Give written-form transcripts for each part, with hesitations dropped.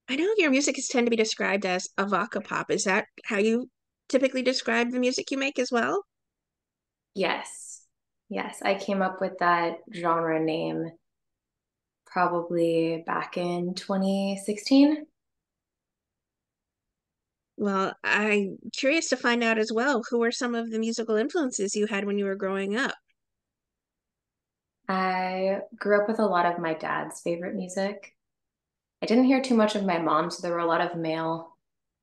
I know your music is tend to be described as Evocapop. Is that how you typically describe the music you make as well? Yes. Yes, I came up with that genre name probably back in 2016. Well, I'm curious to find out as well, who were some of the musical influences you had when you were growing up? I grew up with a lot of my dad's favorite music. I didn't hear too much of my mom, so there were a lot of male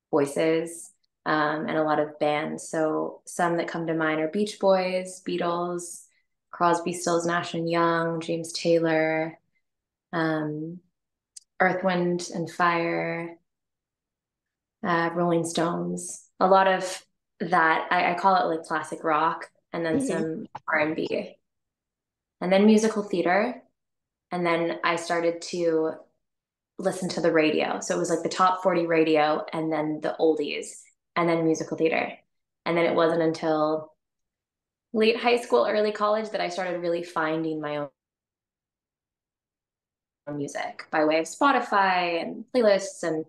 voices and a lot of bands. So some that come to mind are Beach Boys, Beatles, Crosby, Stills, Nash and Young, James Taylor, um, Earth, Wind and Fire, Rolling Stones. A lot of that. I call it like classic rock, and then Hmm. some R&B, and then musical theater. And then I started to listen to the radio. So it was like the top 40 radio and then the oldies and then musical theater. And then it wasn't until late high school, early college that I started really finding my own music by way of Spotify and playlists and,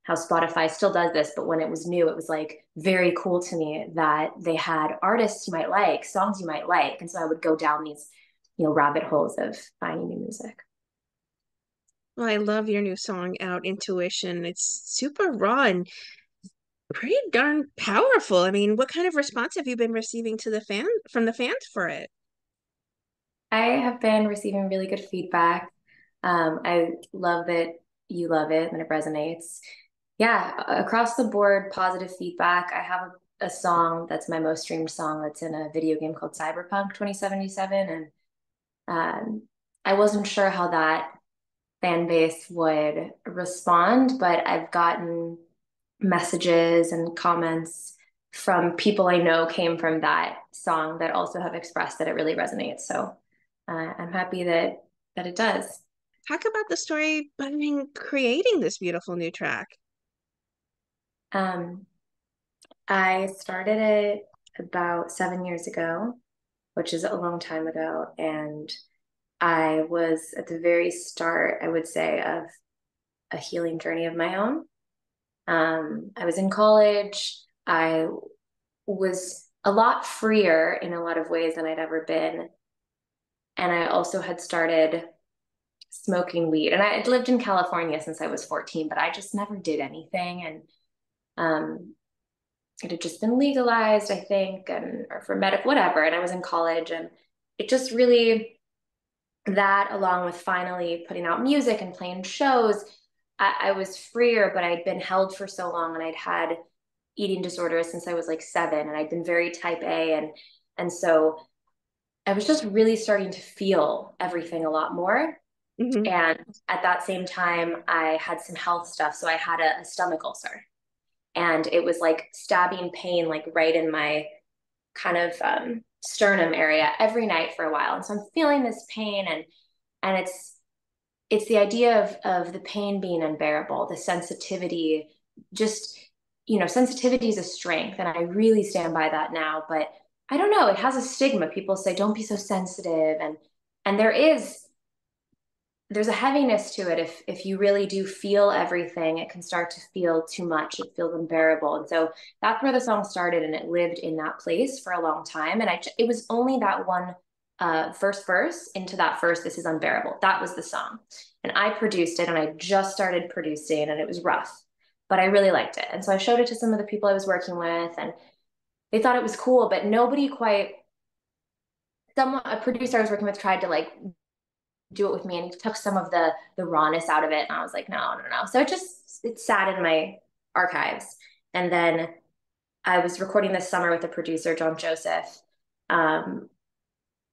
how Spotify still does this, but when it was new, it was like very cool to me that they had artists you might like, songs you might like. And so I would go down these, rabbit holes of finding new music. Well, I love your new song out, Intuition. It's super raw and pretty darn powerful. I mean, what kind of response have you been receiving to the fan from the fans for it? I have been receiving really good feedback. I love that you love it and it resonates. Yeah, across the board, positive feedback. I have a song that's my most streamed song that's in a video game called Cyberpunk 2077. And I wasn't sure how that fan base would respond, but I've gotten messages and comments from people I know came from that song that also have expressed that it really resonates. So I'm happy that it does. Talk about the story behind creating this beautiful new track. Um, I started it about 7 years ago, which is a long time ago, and I was at the very start, I would say, of a healing journey of my own. I was in college. I was a lot freer in a lot of ways than I'd ever been. And I also had started smoking weed. And I had lived in California since I was 14, but I just never did anything. And it had just been legalized, I think, and or for medical, whatever. And I was in college, and it just really that, along with finally putting out music and playing shows, I was freer, but I'd been held for so long, and I'd had eating disorders since I was like 7, and I'd been very type A, and so I was just really starting to feel everything a lot more. Hmm. And at that same time, I had some health stuff. So I had a stomach ulcer, and it was like stabbing pain, like right in my kind of sternum area every night for a while. And so I'm feeling this pain, and it's the idea of the pain being unbearable, the sensitivity, just, sensitivity is a strength. And I really stand by that now. But I don't know, it has a stigma. People say, don't be so sensitive. And there's a heaviness to it. If you really do feel everything, it can start to feel too much. It feels unbearable. And so that's where the song started, and it lived in that place for a long time. And it was only that one first verse into that first, "This is unbearable." That was the song. And I produced it, and I just started producing, and it was rough, but I really liked it. And so I showed it to some of the people I was working with, and they thought it was cool, but nobody quite, a producer I was working with tried to like do it with me, and he took some of the rawness out of it, and I was like, no, no, no. So it sat in my archives. And then I was recording this summer with a producer, John Joseph, um,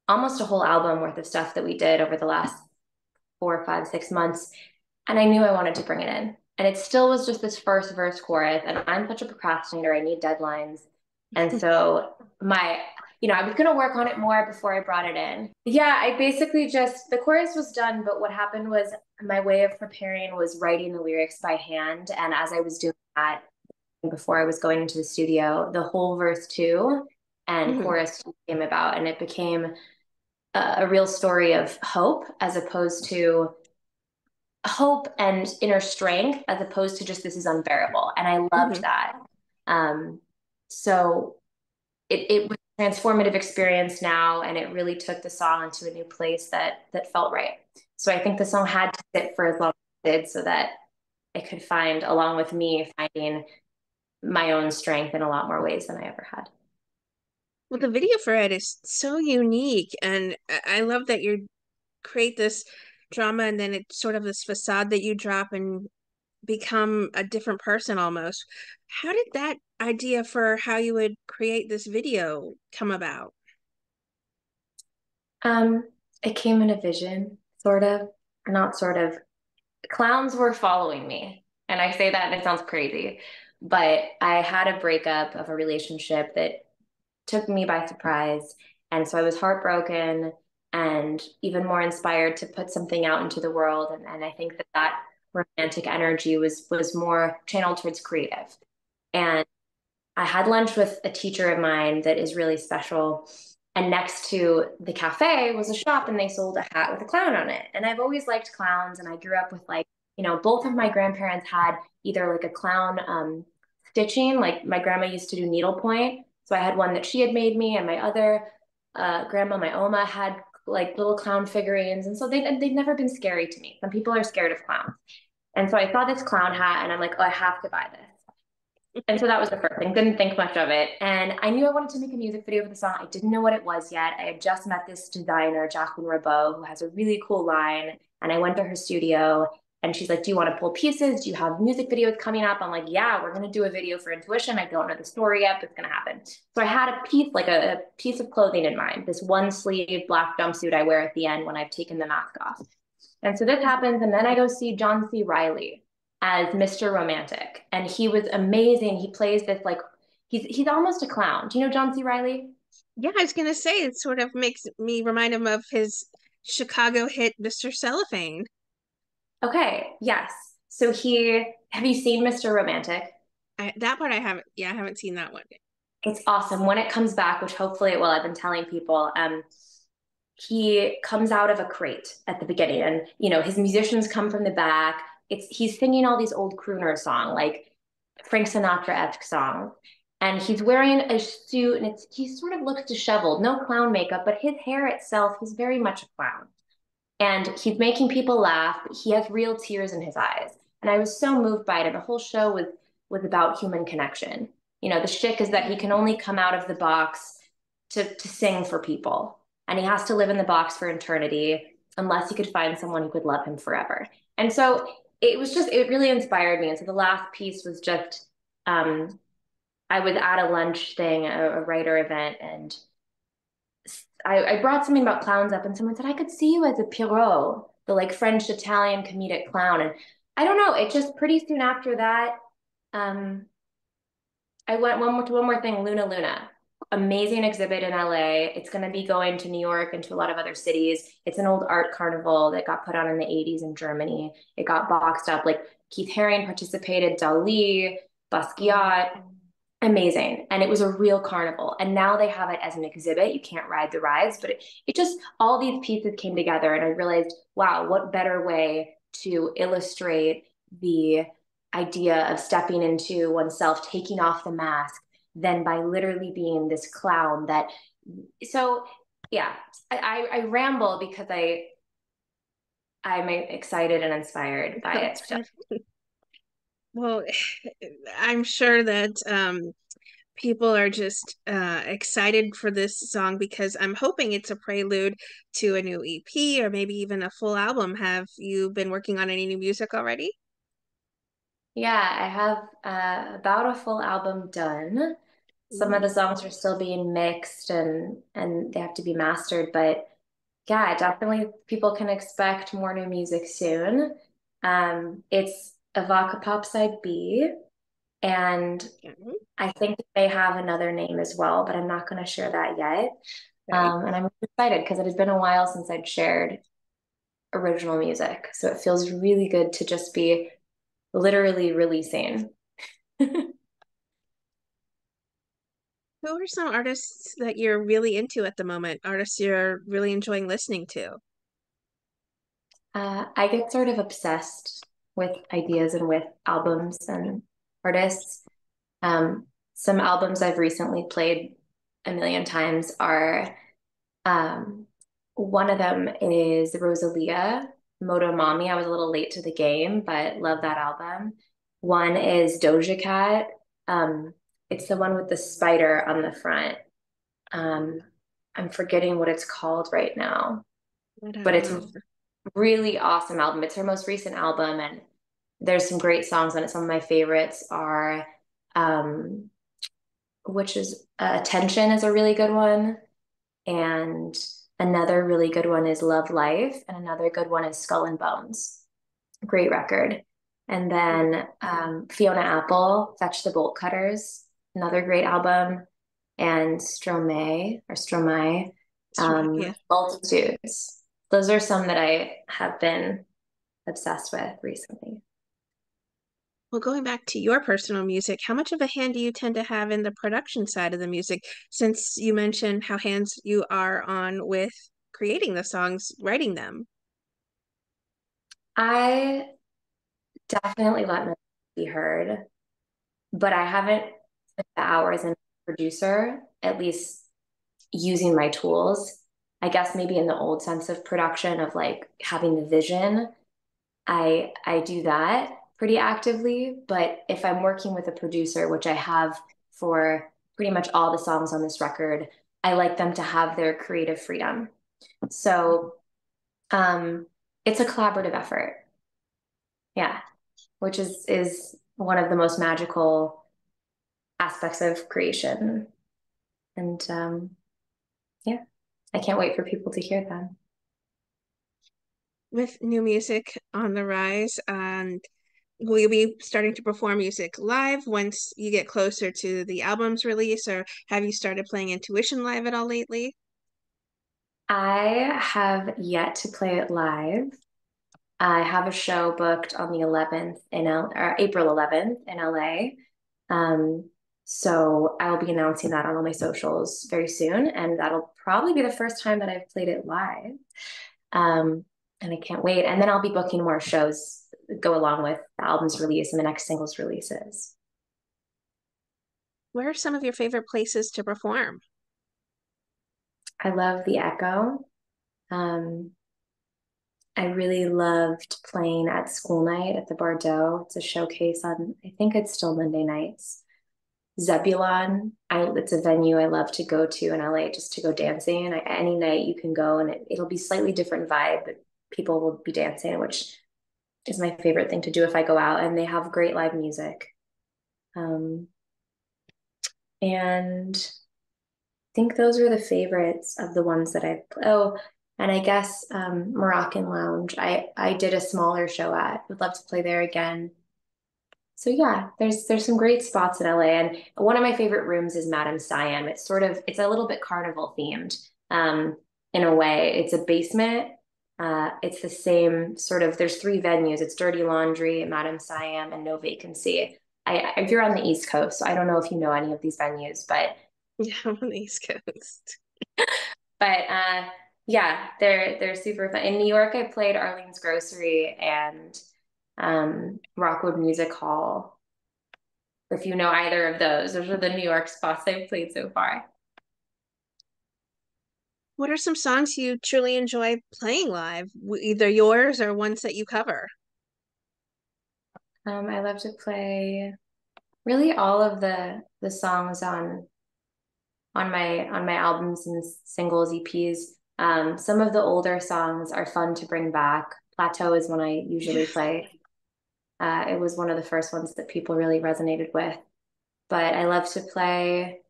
almost a whole album worth of stuff that we did over the last 4, 5, 6 months. And I knew I wanted to bring it in, and it still was just this first verse chorus, and I'm such a procrastinator. I need deadlines. And so I was going to work on it more before I brought it in. Yeah, I basically the chorus was done, but what happened was my way of preparing was writing the lyrics by hand. And as I was doing that, before I was going into the studio, the whole verse two and Hmm. chorus came about, and it became a real story of hope as opposed to hope and inner strength as opposed to just this is unbearable. And I loved Hmm. that. Um, so it was a transformative experience now, and it really took the song into a new place that felt right. So I think the song had to sit for as long as it did so that it could find, along with me, finding my own strength in a lot more ways than I ever had. Well, the video for it is so unique, and I love that you create this drama and then it's sort of this facade that you drop and become a different person almost. How did that idea for how you would create this video come about? Um, it came in a vision, sort of, or not sort of. Clowns were following me. And I say that and it sounds crazy, but I had a breakup of a relationship that took me by surprise. And so I was heartbroken and even more inspired to put something out into the world. And I think that that romantic energy was more channeled towards creative. And I had lunch with a teacher of mine that is really special. And next to the cafe was a shop and they sold a hat with a clown on it. And I've always liked clowns. And I grew up with like, both of my grandparents had either like a clown stitching, like my grandma used to do needlepoint. So I had one that she had made me, and my other grandma, my Oma, had like little clown figurines. And so they've never been scary to me. Some people are scared of clowns. And so I saw this clown hat and I'm like, oh, I have to buy this. And so that was the first thing. Didn't think much of it. And I knew I wanted to make a music video for the song. I didn't know what it was yet. I had just met this designer, Jacqueline Rabeau, who has a really cool line. And I went to her studio and she's like, do you want to pull pieces? Do you have music videos coming up? I'm like, yeah, we're going to do a video for Intuition. I don't know the story yet, but it's going to happen. So I had a piece, like a piece of clothing in mind, this one sleeve black jumpsuit I wear at the end when I've taken the mask off. And so this happens, and then I go see John C. Riley as Mr. Romantic, and he was amazing. He plays this like he's almost a clown. Do you know John C. Riley? Yeah, I was gonna say it sort of makes me remind him of his Chicago hit Mr. Cellophane. Okay, yes. So he have you seen Mr. Romantic? That part I haven't, yeah, I haven't seen that one. It's awesome when it comes back, which hopefully it will. I've been telling people. He comes out of a crate at the beginning, and his musicians come from the back. He's singing all these old crooner songs, like Frank Sinatra-esque songs, and he's wearing a suit, and he sort of looks disheveled, no clown makeup, but his hair itself, he's very much a clown, and he's making people laugh. But he has real tears in his eyes, and I was so moved by it. And the whole show was about human connection. The shtick is that he can only come out of the box to sing for people, and he has to live in the box for eternity unless he could find someone who could love him forever. And so it really inspired me. And so the last piece was just um, I was at a lunch thing, a writer event, and I brought something about clowns up, and someone said, I could see you as a Pierrot, the like French Italian comedic clown. And I don't know, it just pretty soon after that, um, I went one more thing, Luna Luna. Amazing exhibit in LA. It's going to be going to New York and to a lot of other cities. It's an old art carnival that got put on in the 80s in Germany. It got boxed up. Like Keith Haring participated, Dali, Oh, Basquiat. Amazing. And it was a real carnival. And now they have it as an exhibit. You can't ride the rides, but it just, all these pieces came together. And I realized, wow, what better way to illustrate the idea of stepping into oneself, taking off the mask, than by literally being this clown that, so yeah, I ramble because I'm excited and inspired by it that's still. fun. Well, I'm sure that people are just excited for this song because I'm hoping it's a prelude to a new EP or maybe even a full album. Have you been working on any new music already? Yeah, I have about a full album done. Some of Ooh. the songs are still being mixed and they have to be mastered, but yeah, definitely people can expect more new music soon. It's Evocapop side B, and Okay. I think it may have another name as well, but I'm not going to share that yet. Okay. And I'm excited because it has been a while since I'd shared original music, so it feels really good to just be literally releasing. Who are some artists that you're really into at the moment? Artists you're really enjoying listening to? I get sort of obsessed with ideas and with albums and artists. Some albums I've recently played a million times are um, one of them is Rosalia, Moto Mommy. I was a little late to the game, but love that album. One is Doja Cat. Um, it's the one with the spider on the front. Um, I'm forgetting what it's called right now, I but don't it's know. really awesome album. It's her most recent album, and there's some great songs on it. Some of my favorites are, um, which is Attention is a really good one, and another really good one is Love Life, and another good one is Skull and Bones. Great record. And then Fiona Apple, Fetch the Bolt Cutters, another great album, and Stromae, It's right, yeah. Multitudes. Those are some that I have been obsessed with recently. Well, going back to your personal music, how much of a hand do you tend to have in the production side of the music? Since you mentioned how hands you are on with creating the songs, writing them. I definitely let myself be heard, but I haven't put the hours in producer, at least using my tools. I guess maybe in the old sense of production of like having the vision, I do that pretty actively. But if I'm working with a producer, which I have for pretty much all the songs on this record, I like them to have their creative freedom. So um, it's a collaborative effort. Yeah, which is one of the most magical aspects of creation. And yeah, I can't wait for people to hear them. With new music on the rise, and will you be starting to perform music live once you get closer to the album's release, or have you started playing Intuition live at all lately? I have yet to play it live. I have a show booked on the 11th or April 11th in LA. Um, so I will be announcing that on all my socials very soon, and that'll probably be the first time that I've played it live. Um, and I can't wait. And then I'll be booking more shows that go along with the album's release and the next single's releases. Where are some of your favorite places to perform? I love the Echo. Um, I really loved playing at school night at the Bordeaux. It's a showcase on, I think it's still Monday nights. Zebulon, it's a venue I love to go to in LA just to go dancing. Any night you can go and it'll be slightly different vibe, but people will be dancing, which is my favorite thing to do if I go out. And they have great live music. Um, and I think those are the favorites of the ones that I've. Oh, and I guess Moroccan Lounge. I did a smaller show at. Would love to play there again. So yeah, there's some great spots in LA, and one of my favorite rooms is Madame Siam. It's a little bit carnival themed, in a way. It's a basement. It's the same sort of. There's three venues. It's Dirty Laundry, Madame Siam, and No Vacancy. If you're on the East Coast, so I don't know if you know any of these venues, Yeah, I'm on the East Coast. but yeah, they're super fun. In New York, I played Arlene's Grocery and Rockwood Music Hall. If you know either of those are the New York spots I've played so far. What are some songs you truly enjoy playing live, either yours or ones that you cover? I love to play really all of the songs on my albums and singles, EPs. Some of the older songs are fun to bring back. Plateau is one I Yeah. usually play. It was one of the first ones that people really resonated with. But I love to play,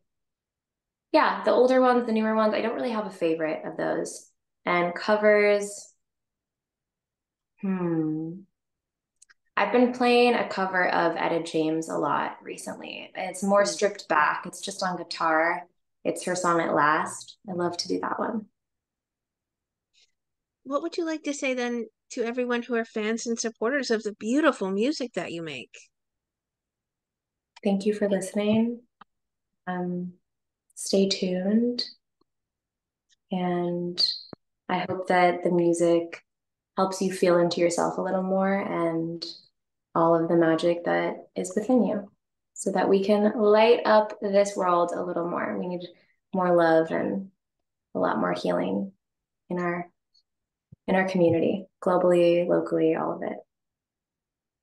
yeah, the older ones, the newer ones. I don't really have a favorite of those. And covers, hmm. I've been playing a cover of Etta James a lot recently. It's more Mm. stripped back. It's just on guitar. It's her song At Last. I love to do that one. What would you like to say then to everyone who are fans and supporters of the beautiful music that you make? Thank you for listening. Um, Stay tuned. And I hope that the music helps you feel into yourself a little more and all of the magic that is within you so that we can light up this world a little more. We need more love and a lot more healing in our community, globally, locally, all of it.